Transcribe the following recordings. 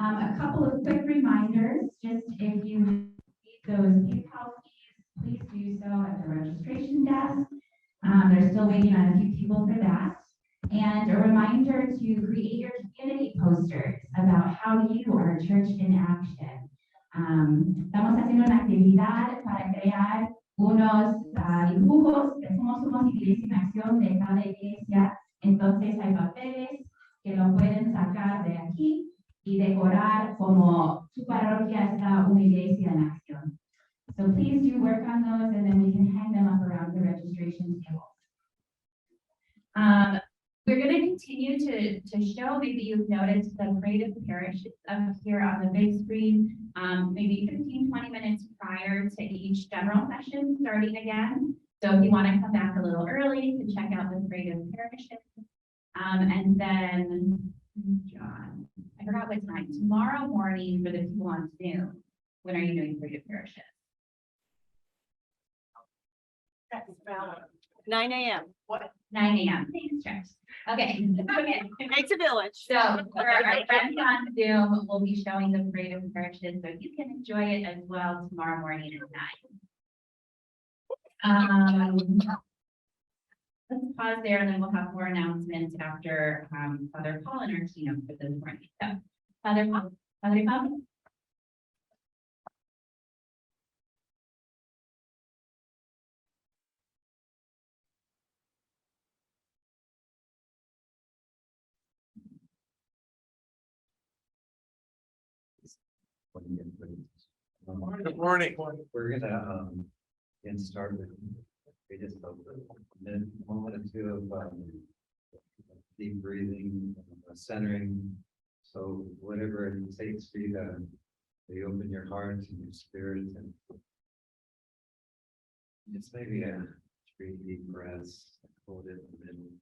A couple of quick reminders, just if you need those PayPal fees, please do so at the registration desk. They're still waiting on a few people for that. And a reminder to create your community posters about how you are church in action. Estamos haciendo una actividad para crear unos dibujos de somos iglesia en acción de cada iglesia. Entonces hay papeles que lo pueden sacar de aquí y decorar como su parroquia está una iglesia en acción. So please do work on those and then we can hang them up around the registration table. We're going to continue to show, maybe you've noticed the creative parishes up here on the big screen, maybe 15-20 minutes prior to each general session starting again. So if you want to come back a little early to check out the creative parishes. And then, John, I forgot what time, tomorrow morning for the people on Zoom, when are you doing creative parishes? That's about 9 a.m. What? 9 a.m. Thanks, Jess. Okay. Okay. It makes a village. So for our friends on Zoom, we'll be showing the creative parishes, so you can enjoy it as well tomorrow morning at 9. Let's pause there and then we'll have more announcements after Father Paul and our keynote for this morning. So Father Paul. Good morning. We're gonna get started. We just a moment or two of deep breathing, centering. So whatever it takes for you to open your heart and your spirit, and just maybe 3 deep breaths, hold it in the middle.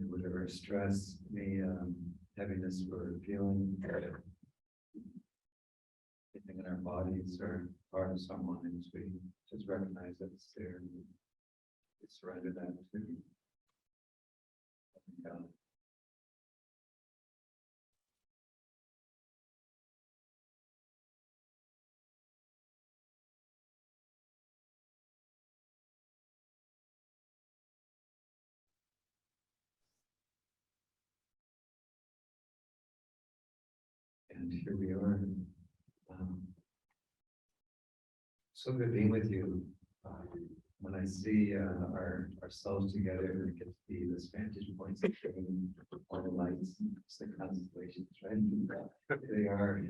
Whatever stress, heaviness we're feeling, anything in our bodies or part of someone, we just recognize that it's there and we surrender that to God. And here we are. So good being with you. When I see ourselves together, and it gets to be this vantage points of all the lights, it's the constellations, right? They are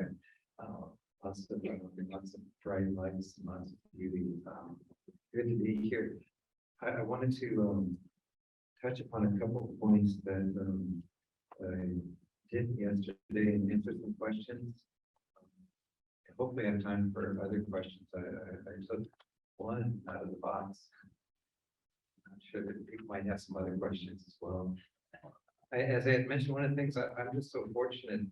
lots of bright lights, lots of beauty. Good to be here. I wanted to touch upon a couple of points that I did yesterday and answer some questions. Hopefully I have time for other questions. I took one out of the box. I'm sure that people might have some other questions as well. As I had mentioned, one of the things I'm just so fortunate.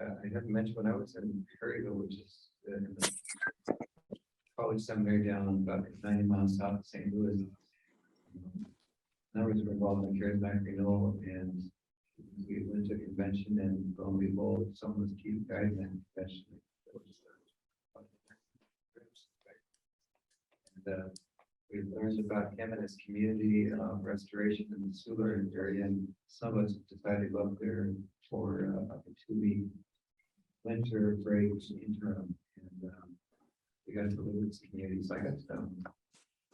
I haven't mentioned when I was in Perryville, which is in the college seminary down about 90 miles south of St. Louis. I was involved in charismatic renewal, and we went to a convention, and lo and behold, someone was chief guide in that convention. And we learned about him and his community of restoration in the Sula area, and some of us decided to go up there for a 2-week winter break interim, and we got to live with this community. So I got to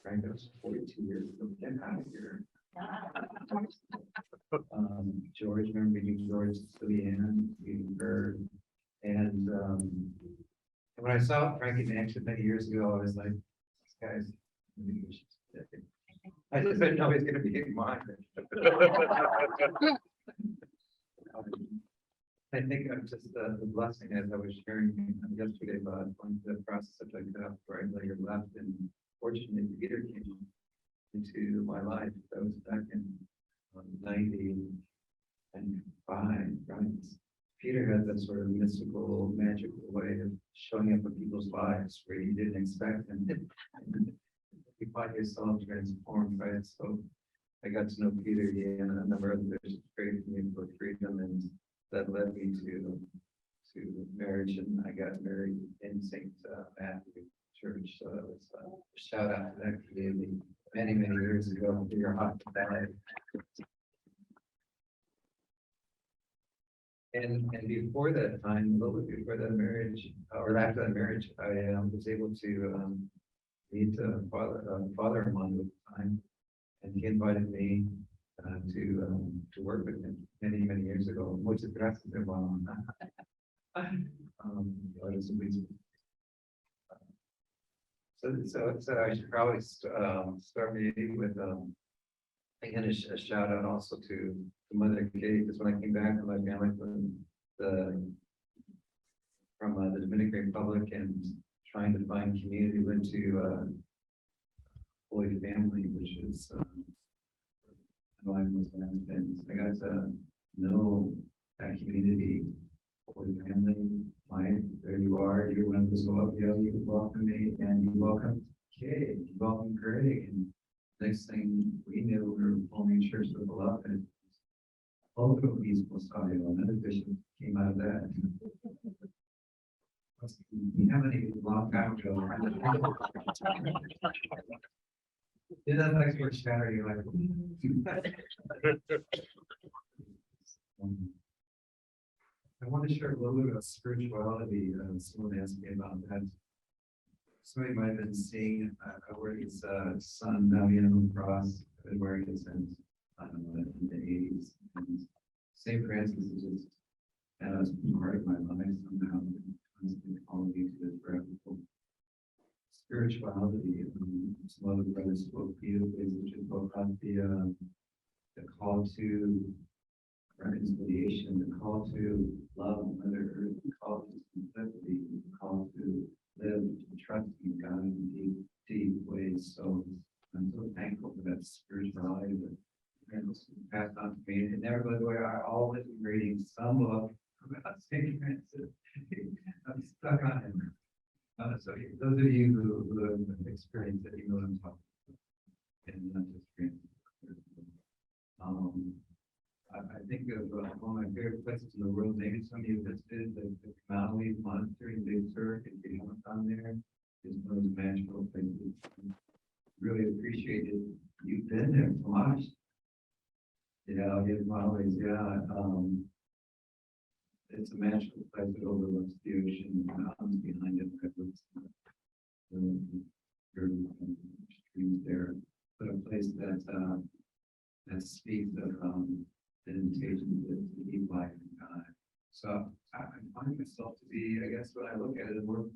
Frank, that was 42 years ago. Get out of here. George, remember meeting George, Leanne, meeting her, and when I saw Frankie in action many years ago, I was like, "This guy's." I just didn't know he's going to be in mine. I think I'm just the blessing, as I was sharing yesterday about going through the process of like where I later left, and fortunately Peter came into my life. That was back in 95, right? Peter had that sort of mystical, magical way of showing up in people's lives where you didn't expect them. You find yourself transformed, right? So I got to know Peter, and a number of others prayed for me for freedom, and that led me to marriage, and I got married in St. Matthew Church. So that was a shout out to that community many, many years ago. For your hospitality. And before that time, a little bit before that marriage, or after that marriage, I was able to meet father-in-law at the time, and he invited me to work with him many years ago. Muchas gracias, hermano. So I should probably start maybe with again a shout out also to Mother Kate, because when I came back with my family from the Dominican Republic and trying to find community, went to Holy Family, which is and I got to know that community. Holy Family, there you are. You're one of those go up, you welcome me, and you welcome Kay, you welcome Greg, and next thing we knew, we were forming church with a lot, and all of these was another bishop came out of that. How many long time ago? Did that next word shatter you like? I want to share a little bit about spirituality. Someone asked me about that. Some of you might have been seeing, I wear his son now on the cross. I've been wearing it since, I don't know, in the 80s. And St. Francis is just as part of my life somehow, constantly calling me to this practical spirituality. Some other brothers spoke beautifully, which is both about the call to reconciliation, the call to love Mother Earth, the call to simplicity, the call to live trust in God in deep ways. So I'm so thankful for that spirituality that parents passed on to me. It never goes away. I always am reading some book about St. Francis. I'm stuck on him. So those of you who have experienced it, you know what I'm talking about. And not just Francis. I think of one of my favorite places in the world. Maybe some of you visited the Maui Monastery in Big Sur. If you haven't gone there, it's one of those magical places. Really appreciate it. You've been there, Tomas. Yeah, Maui. Yeah. It's a magical place that overlooks the ocean. The mountains behind it. The streams there, but a place that speaks of the invitation to deep life in God. So I find myself to be, I guess, when I look at it and work,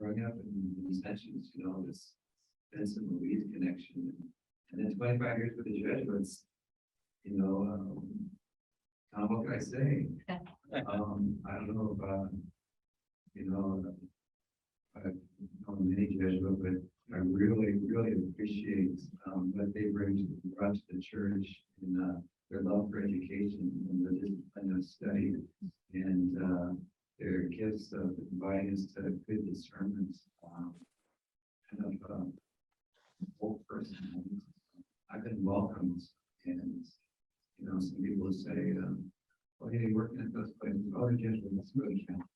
growing up in these sessions, this Vincent Louise connection, and then 25 years with the Jesuits, Tom, what can I say? I don't know about, I've known many Jesuits, but I really appreciate what they brought to the church and their love for education and the discipline of study and their gifts of inviting us to good discernment, kind of whole person. I've been welcomed, and some people say, "Oh, hey, you're working at those places." Oh, the Jesuits really count.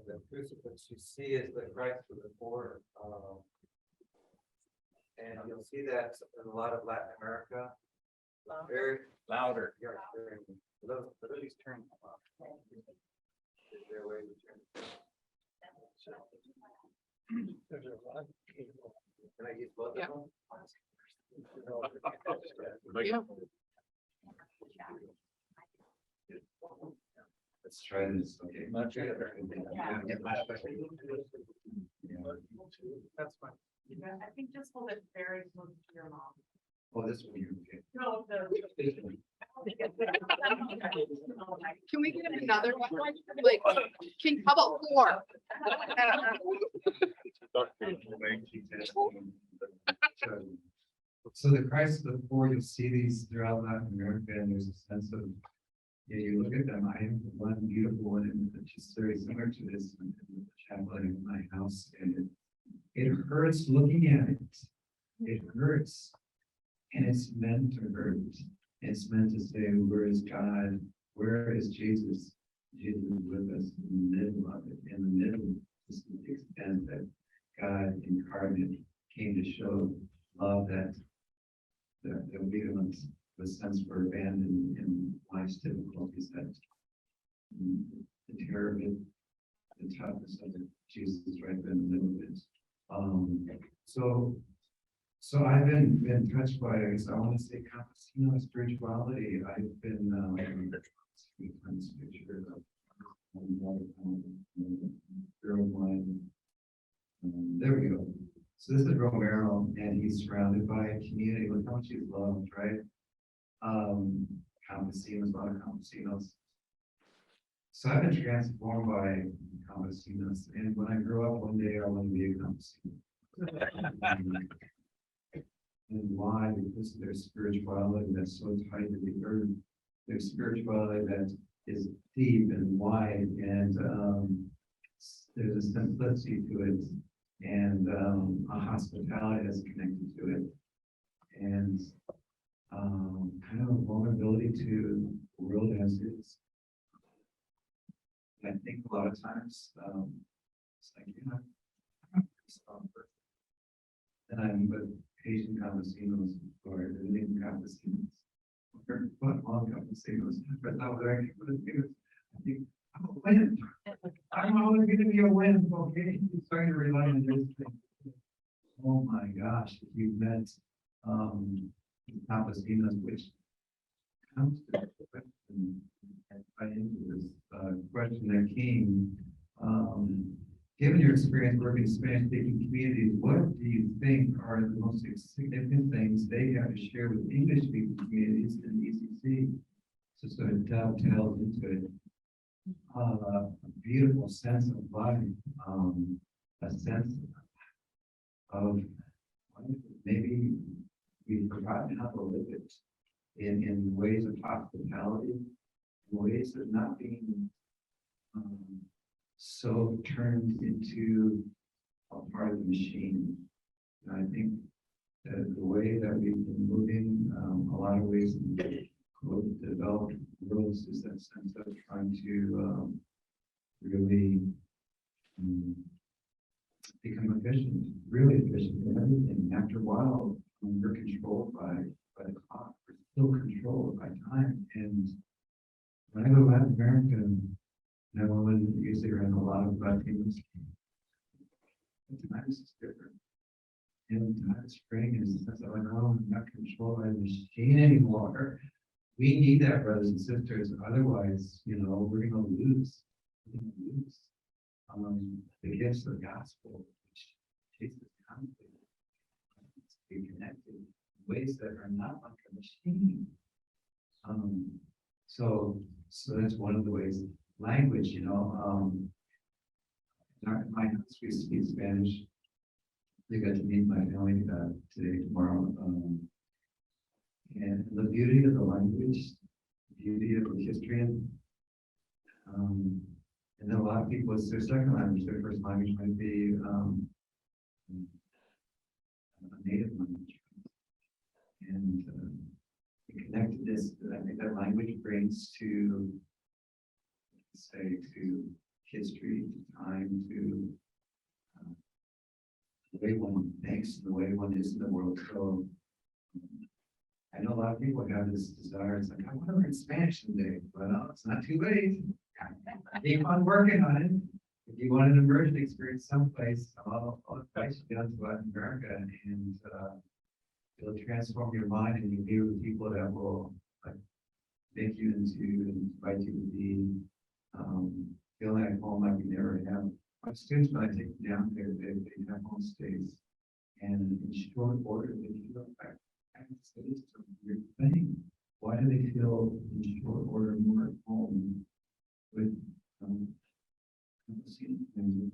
The crucifix you see is the Christ with the poor, and you'll see that in a lot of Latin America. Very louder. Yeah, Lily's turn. Is there a way to turn? Can I use both of them? Yeah. Let's try this, okay. Much better. That's fine. I think just hold it very close to your mouth. Oh, this one, you okay. No, This one. Can we get another one? Like, how about four? So the Christ of the Poor, you'll see these throughout Latin America, and there's a sense of, yeah, you look at them, I have one beautiful one, and it's just very similar to this in the chapel in my house, and it hurts looking at it. It hurts. And it's meant to hurt. It's meant to say, where is God? Where is Jesus? Jesus is with us in the middle of it. In the middle, this is the extent that God incarnate came to show love that we don't have a sense for abandoned in life's difficulties, that the terror of it, the toughness of it, Jesus is right there in the middle of it. So I've been touched by, I guess I want to say, campesino spirituality. I've been picture of there we go. So this is Romero, and he's surrounded by a community. Look how much he's loved, right? Campesinos, a lot of campesinos. So I've been transformed by campesinos, and when I grow up one day, I want to be a campesino. And why? Because of their spirituality that's so tight to the earth, their spirituality that is deep and wide, and there's a simplicity to it, and a hospitality that's connected to it, and kind of a vulnerability to the world as is. I think a lot of times it's like, and I'm with Asian campesinos or living campesinos, or all campesinos, but now they're actually for the things. I think I'm a win. I'm always going to be a win. Okay, you're starting to rely on this thing. Oh my gosh, if you've met campesinos, which comes to the question, right into this question that came. Given your experience working in Spanish-speaking communities, what do you think are the most significant things they have to share with English-speaking communities in ECC? So sort of dovetails into it. A beautiful sense of life, a sense of maybe we've forgotten how to live it in ways of hospitality, in ways of not being so turned into a part of the machine. And I think that the way that we've been moving, a lot of ways in developed worlds is that sense of trying to really become efficient, really efficient in everything. And after a while, we're controlled by the clock. We're still controlled by time. And when I go to Latin America, no one usually around a lot of Latinos. Times is different. And spring is like, oh, I'm not controlled by the machine anymore. We need that, brothers and sisters. Otherwise, we're gonna lose. We're gonna lose the gifts of the gospel, which Jesus comes to be connected in ways that are not like a machine. So that's one of the ways. Language, in my house we speak Spanish. I got to meet my family today, tomorrow. And the beauty of the language, the beauty of the history, and then a lot of people, it's their second language, their first language might be a native language. And the connectedness that I think that language brings to history, to time, to the way one thinks, the way one is in the world. So I know a lot of people have this desire, it's like, I want to learn Spanish someday. Well, it's not too late. Keep on working on it. If you want an immersion experience someplace, I'll invite you down to Latin America and, it'll transform your mind and you'll be with people that will like make you into and invite you to be, feeling at home like you never have. My students, when I take them down there, they have home stays. And in short order, they feel like, it's a weird thing. Why do they feel in short order more at home with, seeing things?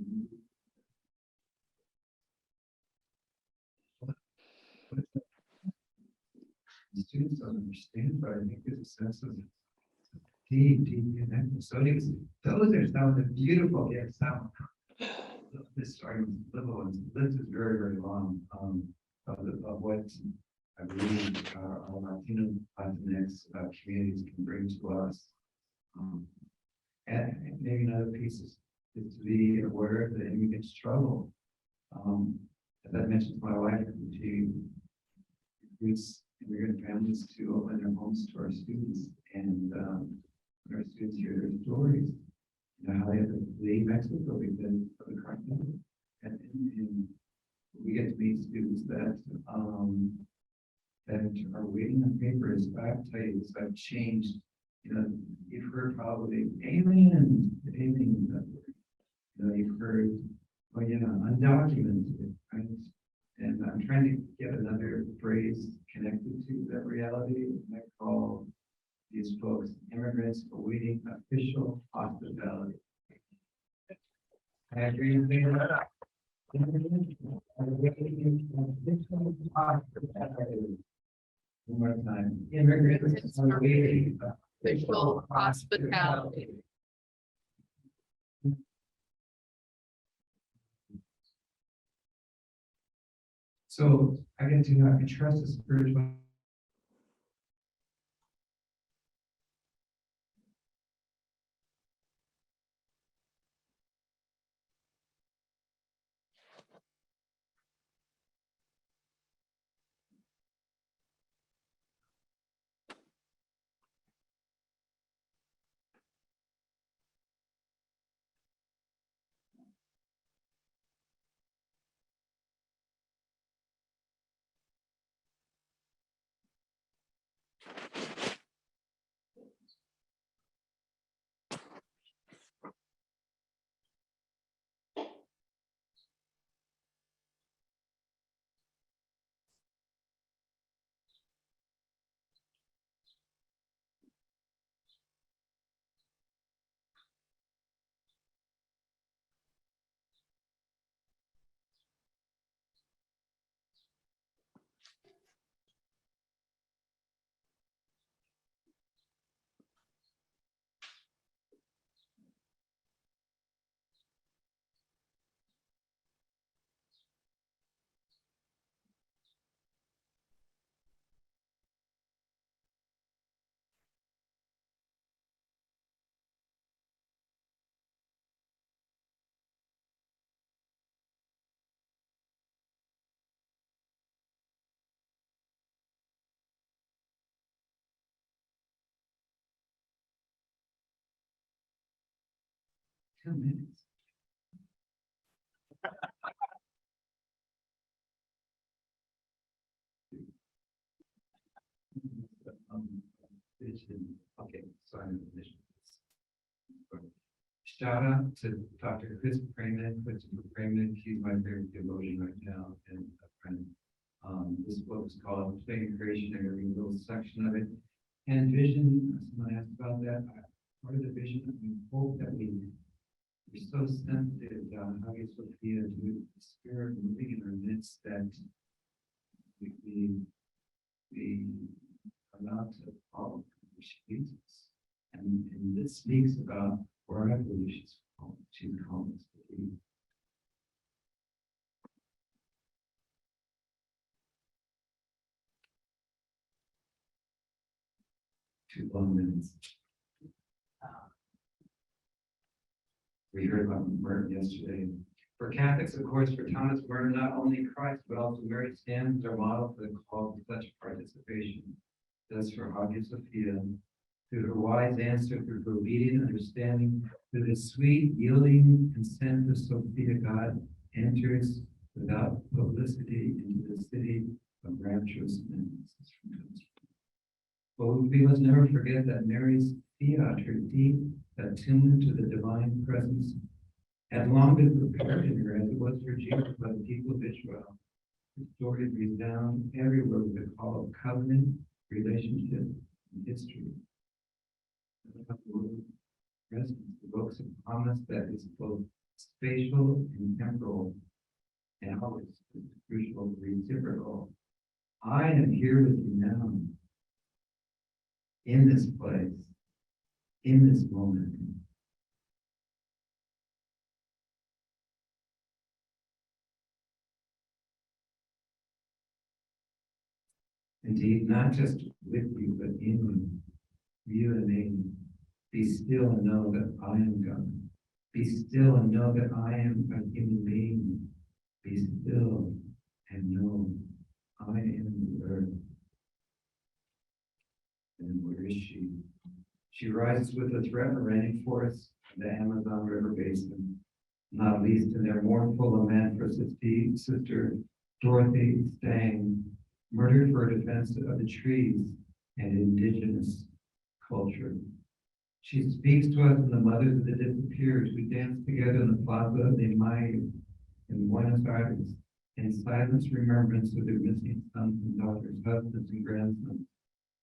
The students don't understand, but I think there's a sense of deep connection. So anyways, those are some of the beautiful, yeah, some. This story was little ones. This is very, very long, of what I believe our Latino Latinx communities can bring to us. And maybe another piece is to be aware of the immigrant struggle. As I mentioned to my wife, she recruits immigrant families to open their homes to our students, and our students hear their stories. You know, how they have to leave Mexico because of the cartel. And we get to meet students that are waiting on papers. I have to tell you this, I've changed. You know, you've heard probably aliens, that word. You know, you've heard, well, you know, undocumented, right? And I'm trying to get another phrase connected to that reality. And I call these folks immigrants awaiting official hospitality. I agree with that. Immigrants awaiting official hospitality. One more time. Immigrants awaiting Official hospitality. So I get to, I can trust the spiritual. Two minutes. Vision. Okay, so I'm vision. Shout out to Dr. Chris Freeman, Christopher Freeman. He's my favorite theologian right now, and a friend. This book is called Faith and Creation. I'm going to read a little section of it. And vision, someone asked about that. Part of the vision, we hope that we're so sensitive to how you're supposed to be to the spirit moving in our midst that we are not to follow Jesus. And this speaks about where I believe she's called us to be. 2 long minutes. We heard about Merton yesterday. For Catholics, of course, for Thomas Merton, not only Christ, but also Mary stands as our model for the call to such participation. Thus for Hagia Sophia, through her wise answer, through her obedient understanding, through the sweet yielding consent of Sophia, God enters without publicity into the city of rapturous memories. But we must never forget that Mary's fiat, her deep attunement to the divine presence, had long been prepared in her, as it was for Jesus by the people of Israel. The story resounds everywhere with the call of covenant, relationship, and history. The word presence evokes a promise that is both spatial and temporal, and always is crucial, reciprocal. I am here with you now, in this place, in this moment. Indeed, not just with you, but in you and me. Be still and know that I am God. Be still and know that I am a human being. Be still and know I am the earth. And where is she? She rises with the threat-raining forests of the Amazon River basin, not least in their mournful lament for Sister Dorothy Stang, murdered for defense of the trees and indigenous culture. She speaks to us in the Mothers of the Disappeared, who danced together in the Plaza de Mayo in Buenos Aires, in silence remembrance of their missing sons and daughters, husbands and grandsons,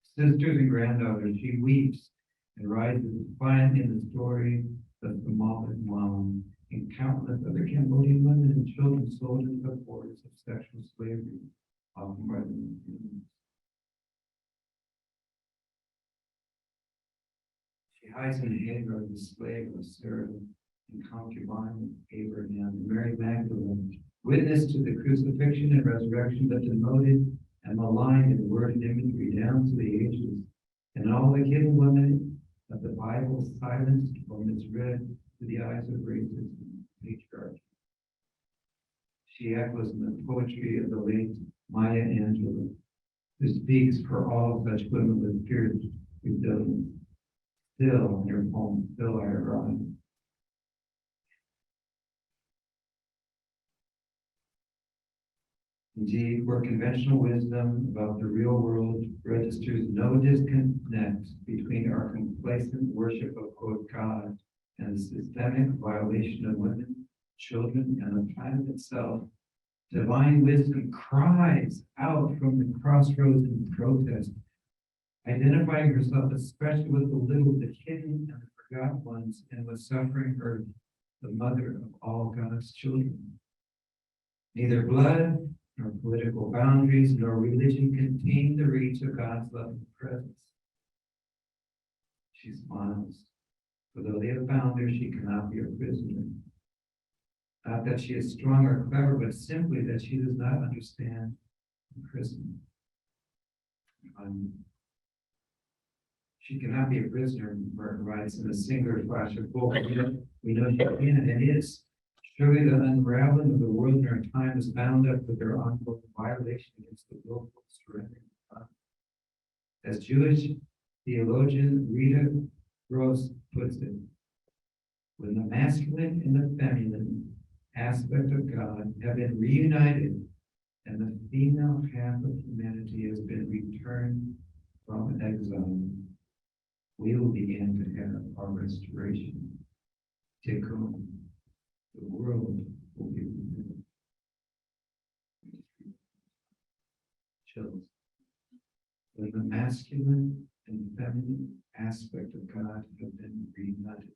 sisters and granddaughters. She weeps and rises defiant in the story of the Mallet Mom and countless other Cambodian women and children sold into the borders of sexual slavery, often by the Muslims. She hides in Hagar, the slave of Sarah, and concubine of Abraham, and Mary Magdalene, witness to the crucifixion and resurrection, but demoted and maligned in word and imagery down to the ages. And all the hidden women of the Bible silenced or misread to the eyes of racism and patriarchy. She echoes in the poetry of the late Maya Angelou, who speaks for all such women with fierce resilience. Still in your poem, still I arrive. Indeed, where conventional wisdom about the real world registers no disconnect between our complacent worship of quote God and the systemic violation of women, children, and the planet itself, divine wisdom cries out from the crossroads in protest, identifying herself especially with the little, the hidden, and the forgotten ones, and with suffering earth, the mother of all God's children. Neither blood, nor political boundaries, nor religion contain the reach of God's loving presence. She smiles, for though they have bound her, she cannot be a prisoner. Not that she is strong or clever, but simply that she does not understand imprisonment. She cannot be a prisoner, Burton writes in a singular flash of hope. We know she can and is. Surely the unraveling of the world in our time is bound up with their ongoing violation against the willful surrender of God. As Jewish theologian Rita Gross puts it, when the masculine and the feminine aspect of God have been reunited and the female half of humanity has been returned from exile, we will begin to have our restoration. Tikkun. The world will be renewed. Chills. When the masculine and feminine aspect of God have been reunited,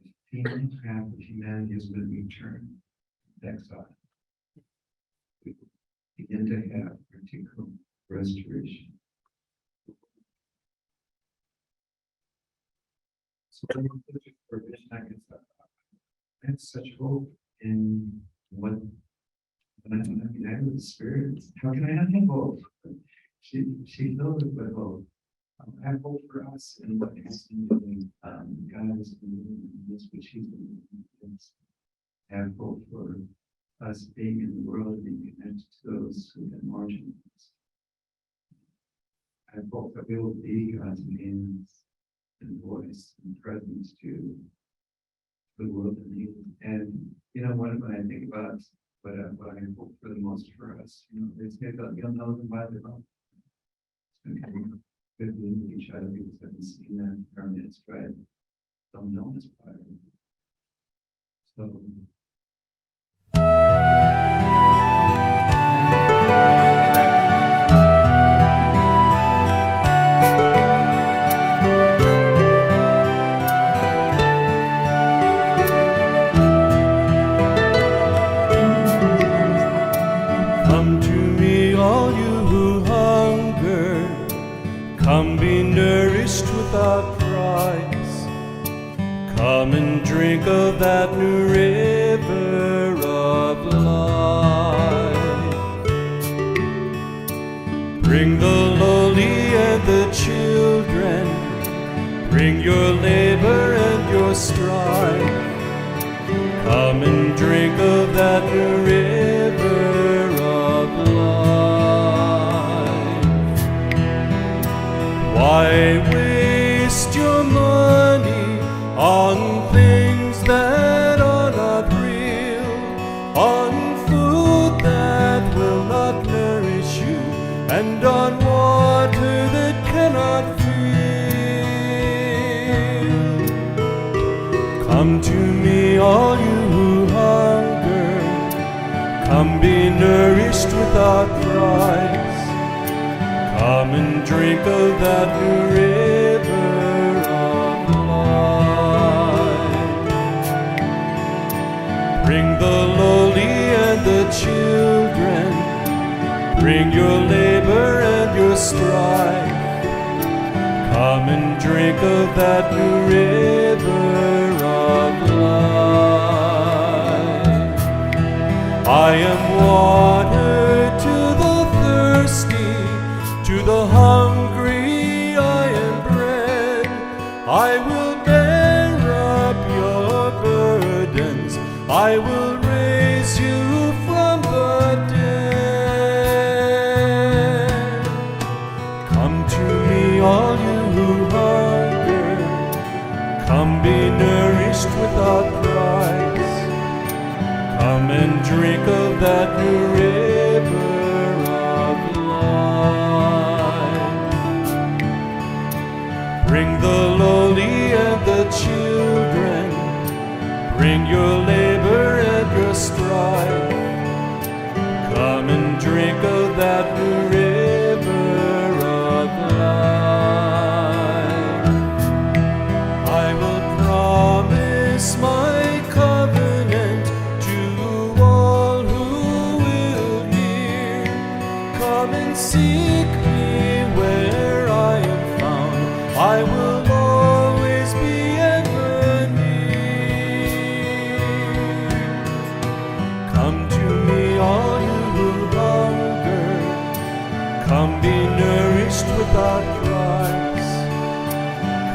the female half of humanity has been returned from exile. We will begin to have particular restoration. So, for vision, I guess I had such hope in what when I'm united with the Spirit. How can I not have hope? She filled it with hope. I have hope for us and what He's been doing. God has been doing this, which He's been doing. I have hope for us being in the world and being connected to those who have been marginalized. I hope that we will be God's hands and voice and presence to the world in need. And, you know, when I think about what I hope for the most for us, you know, it's good that you'll know them by their own. It's going to be good being with each other because I haven't seen that in our midst, right? Don't know us by them. So. Come to me, all you who hunger, come be nourished without price. Come and drink of that new river of life. Bring the lowly and the children, bring your labor and your strife. Come and drink of that new river of life. Why waste your money on things that are not real, on food that will not nourish you, and on water that cannot fill? Come to me, all you who hunger, come be nourished without price. Come and drink of that new river of life. Bring the lowly and the children, bring your labor and your strife. Come and drink of that new river of life. I am water to the thirsty, to the hungry I am bread. I will bear up your burdens, I will raise you from the dead. Come to me, all you who hunger, come be nourished without price. Come and drink of that new river of life. Bring the lowly and the children, bring your labor and your strife. Come and drink of that new river of life. I will promise my covenant to all who will hear. Come and seek me where I am found. I will always be ever near. Come to me, all you who hunger, come be nourished without price.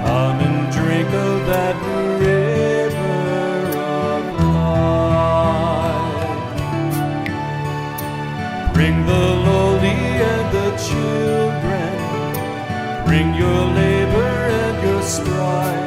Come and drink of that new river of life. Bring the lowly and the children, bring your labor and your strife.